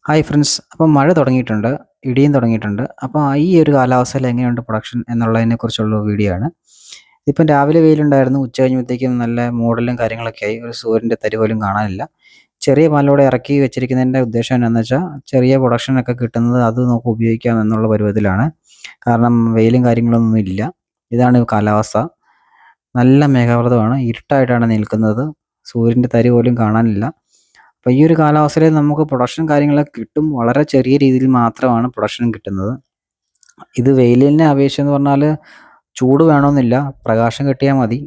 Hi friends. അപ്പം മഴ തുടങ്ങിയിട്ടുണ്ട്, ഇടിയും തുടങ്ങിയിട്ടുണ്ട്. അപ്പോൾ ഈ ഒരു കാലാവസ്ഥയിൽ എങ്ങനെയുണ്ട് പ്രൊഡക്ഷൻ എന്നുള്ളതിനെക്കുറിച്ചുള്ള വീഡിയോ ആണ്. ഇപ്പം രാവിലെ വെയിലുണ്ടായിരുന്നു. ഉച്ച കഴിഞ്ഞപ്പോഴത്തേക്കും നല്ല മൂടലും കാര്യങ്ങളൊക്കെ ആയി. ഒരു സൂര്യൻ്റെ തരി പോലും കാണാനില്ല. ചെറിയ പാലോടെ ഇറക്കി വെച്ചിരിക്കുന്നതിൻ്റെ ഉദ്ദേശം എന്നാന്ന് വെച്ചാൽ ചെറിയ പ്രൊഡക്ഷനൊക്കെ കിട്ടുന്നത് അത് നമുക്ക് ഉപയോഗിക്കാം എന്നുള്ള പരുവത്തിലാണ്. കാരണം വെയിലും കാര്യങ്ങളൊന്നും ഇല്ല. ഇതാണ് കാലാവസ്ഥ. നല്ല മേഘാവൃതമാണ്. ഇരുട്ടായിട്ടാണ് നിൽക്കുന്നത്. സൂര്യൻ്റെ തരി പോലും കാണാനില്ല. അപ്പോൾ ഈ ഒരു കാലാവസ്ഥയിൽ നമുക്ക് പ്രൊഡക്ഷൻ കാര്യങ്ങളൊക്കെ കിട്ടും. വളരെ ചെറിയ രീതിയിൽ മാത്രമാണ് പ്രൊഡക്ഷൻ കിട്ടുന്നത്. ഇത് വെയിലിനെ അപേക്ഷിച്ചെന്ന് പറഞ്ഞാൽ ചൂട് വേണമെന്നില്ല, പ്രകാശം കിട്ടിയാൽ മതി.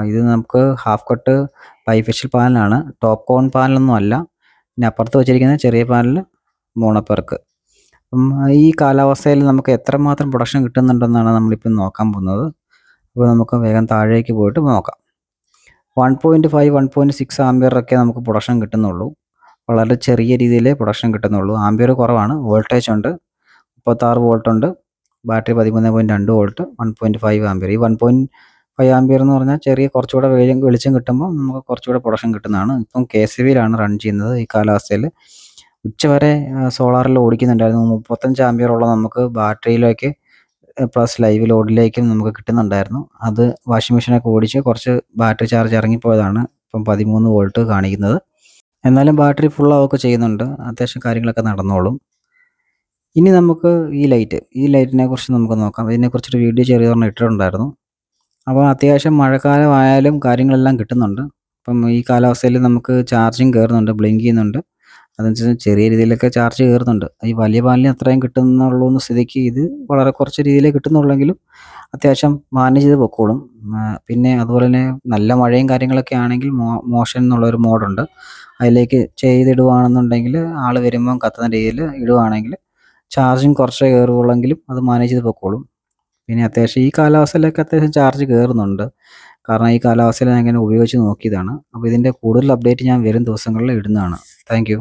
ഇത് നമുക്ക് ഹാഫ് കട്ട് ബൈഫേഷ്യൽ പാനലാണ്. ടോപ്പ് കോൺ പാനലൊന്നും അല്ല. പിന്നെ അപ്പുറത്ത് വെച്ചിരിക്കുന്ന ചെറിയ പാനൽ മോണോപെർക്ക്. അപ്പം ഈ കാലാവസ്ഥയിൽ നമുക്ക് എത്രമാത്രം പ്രൊഡക്ഷൻ കിട്ടുന്നുണ്ടെന്നാണ് നമ്മളിപ്പം നോക്കാൻ പോകുന്നത്. അപ്പോൾ നമുക്ക് വേഗം താഴേക്ക് പോയിട്ട് നോക്കാം. 1.5 1.6 ആംപിയറൊക്കെ നമുക്ക് പ്രൊഡക്ഷൻ കിട്ടുന്നുള്ളൂ. വളരെ ചെറിയ രീതിയിലേ പ്രൊഡക്ഷൻ കിട്ടുന്നുള്ളൂ. ആംപിയർ കുറവാണ്. വോൾട്ടേജ് ഉണ്ട്, 36 വോൾട്ട് ഉണ്ട്. Battery 13.2 volt, 1.5 ampere. ഈ 1.5 ആംപിയർ എന്ന് പറഞ്ഞാൽ ചെറിയ കുറച്ചുകൂടെ വെളിച്ചം കിട്ടുമ്പോൾ നമുക്ക് കുറച്ചുകൂടെ പ്രൊഡക്ഷൻ കിട്ടുന്നതാണ്. ഇപ്പം KCBയിലാണ് റൺ ചെയ്യുന്നത് ഈ കാലാവസ്ഥയിൽ. ഉച്ചവരെ സോളാറിൽ ഓടിക്കുന്നുണ്ടായിരുന്നു. 35 ആംപിയറോളം നമുക്ക് ബാറ്ററിയിലേക്ക് പ്ലസ് ലൈവ് ലോഡിലേക്കും നമുക്ക് കിട്ടുന്നുണ്ടായിരുന്നു. അത് വാഷിംഗ് മെഷീനൊക്കെ ഓടിച്ച് കുറച്ച് ബാറ്ററി ചാർജ് ഇറങ്ങിപ്പോയതാണ് ഇപ്പം 13 വോൾട്ട് കാണിക്കുന്നത്. എന്നാലും ബാറ്ററി ഫുള്ളാവുകയൊക്കെ ചെയ്യുന്നുണ്ട്. അത്യാവശ്യം കാര്യങ്ങളൊക്കെ നടന്നോളും. ഇനി നമുക്ക് ഈ ലൈറ്റിനെ കുറിച്ച് നമുക്ക് നോക്കാം. ഇതിനെക്കുറിച്ചൊരു വീഡിയോ ചെറിയൊരെണ്ണം ഇട്ടിട്ടുണ്ടായിരുന്നു. അപ്പോൾ അത്യാവശ്യം മഴക്കാലമായാലും കാര്യങ്ങളെല്ലാം കിട്ടുന്നുണ്ട്. അപ്പം ഈ കാലാവസ്ഥയിൽ നമുക്ക് ചാർജിങ് കയറുന്നുണ്ട്, ബ്ലിങ്ക് ചെയ്യുന്നുണ്ട്. അതനുസരിച്ച് ചെറിയ രീതിയിലൊക്കെ ചാർജ് കയറുന്നുണ്ട്. ഈ വലിയ പാനലിന് അത്രയും കിട്ടുന്നുള്ളൂ എന്ന സ്ഥിതിക്ക് ഇത് വളരെ കുറച്ച് രീതിയിലേ കിട്ടുന്നുള്ളെങ്കിലും അത്യാവശ്യം മാനേജ് ചെയ്ത് പൊക്കോളും. പിന്നെ അതുപോലെ തന്നെ നല്ല മഴയും കാര്യങ്ങളൊക്കെ ആണെങ്കിൽ മോഷൻ എന്നുള്ളൊരു മോഡുണ്ട്. അതിലേക്ക് ചെയ്തിടുകയാണെന്നുണ്ടെങ്കിൽ ആൾ വരുമ്പം കത്തുന്ന രീതിയിൽ ഇടുകയാണെങ്കിൽ ചാർജിങ് കുറച്ചേ കയറുകയുള്ളെങ്കിലും അത് മാനേജ് ചെയ്ത് പൊക്കോളും. പിന്നെ അത്യാവശ്യം ഈ കാലാവസ്ഥയിലൊക്കെ അത്യാവശ്യം ചാർജ് കയറുന്നുണ്ട്. കാരണം ഈ കാലാവസ്ഥയിൽ ഞാൻ ഇങ്ങനെ ഉപയോഗിച്ച് നോക്കിയതാണ്. അപ്പോൾ ഇതിൻ്റെ കൂടുതൽ അപ്ഡേറ്റ് ഞാൻ വരും ദിവസങ്ങളിൽ ഇടുന്നതാണ്. Thank you.